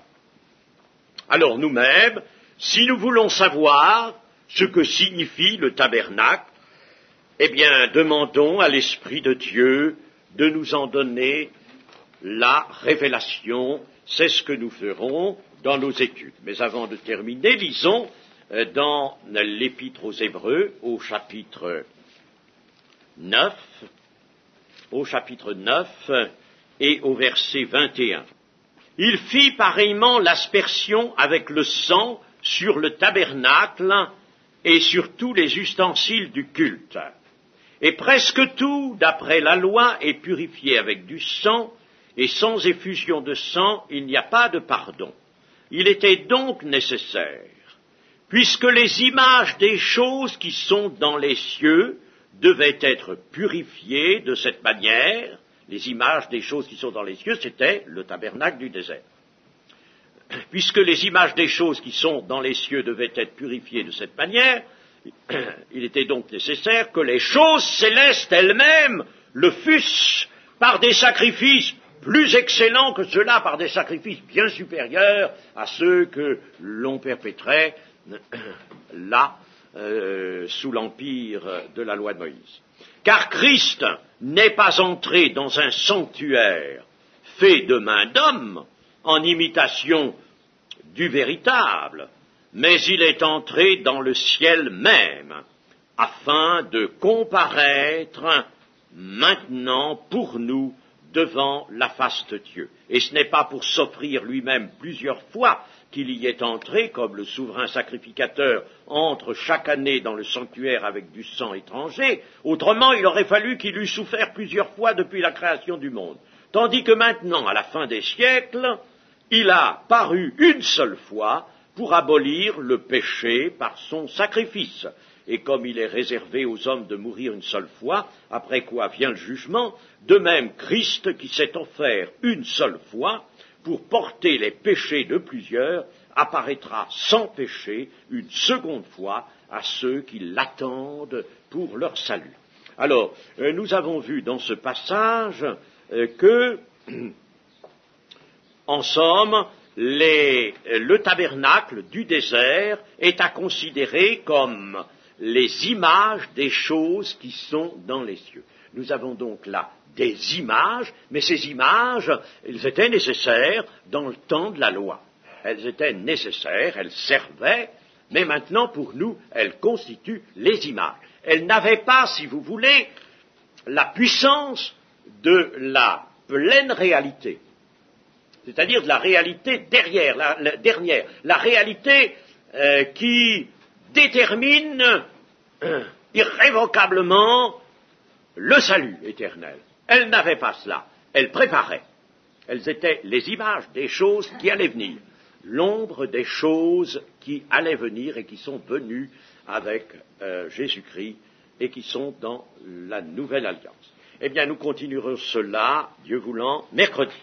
Alors nous-mêmes, si nous voulons savoir ce que signifie le tabernacle, eh bien, demandons à l'Esprit de Dieu de nous en donner la révélation. C'est ce que nous ferons dans nos études. Mais avant de terminer, lisons dans l'Épître aux Hébreux, au chapitre 9, et au verset 21. « Il fit pareillement l'aspersion avec le sang sur le tabernacle et sur tous les ustensiles du culte. Et presque tout, d'après la loi, est purifié avec du sang, et sans effusion de sang, il n'y a pas de pardon. Il était donc nécessaire, puisque les images des choses qui sont dans les cieux devaient être purifiées de cette manière. Les images des choses qui sont dans les cieux, c'était le tabernacle du désert. Puisque les images des choses qui sont dans les cieux devaient être purifiées de cette manière, il était donc nécessaire que les choses célestes elles-mêmes le fussent par des sacrifices plus excellents que ceux-là, par des sacrifices bien supérieurs à ceux que l'on perpétrait là, sous l'empire de la loi de Moïse. Car Christ n'est pas entré dans un sanctuaire fait de main d'homme, en imitation du véritable, mais il est entré dans le ciel même, afin de comparaître maintenant pour nous devant la face de Dieu. Et ce n'est pas pour s'offrir lui-même plusieurs fois qu'il y est entré, comme le souverain sacrificateur entre chaque année dans le sanctuaire avec du sang étranger, autrement il aurait fallu qu'il eût souffert plusieurs fois depuis la création du monde. Tandis que maintenant, à la fin des siècles, il a paru une seule fois pour abolir le péché par son sacrifice. Et comme il est réservé aux hommes de mourir une seule fois, après quoi vient le jugement, de même Christ qui s'est offert une seule fois pour porter les péchés de plusieurs, apparaîtra sans péché une seconde fois à ceux qui l'attendent pour leur salut. Alors, nous avons vu dans ce passage que, en somme, le tabernacle du désert est à considérer comme les images des choses qui sont dans les cieux. Nous avons donc là des images, mais ces images, elles étaient nécessaires dans le temps de la loi. Elles étaient nécessaires, elles servaient, mais maintenant pour nous, elles constituent les images. Elles n'avaient pas, si vous voulez, la puissance de la pleine réalité, c'est-à-dire de la réalité dernière, la réalité qui détermine irrévocablement le salut éternel. Elle n'avait pas cela, elle préparait. Elles étaient les images des choses qui allaient venir, l'ombre des choses qui allaient venir et qui sont venues avec Jésus-Christ et qui sont dans la nouvelle alliance. Eh bien, nous continuerons cela, Dieu voulant, mercredi.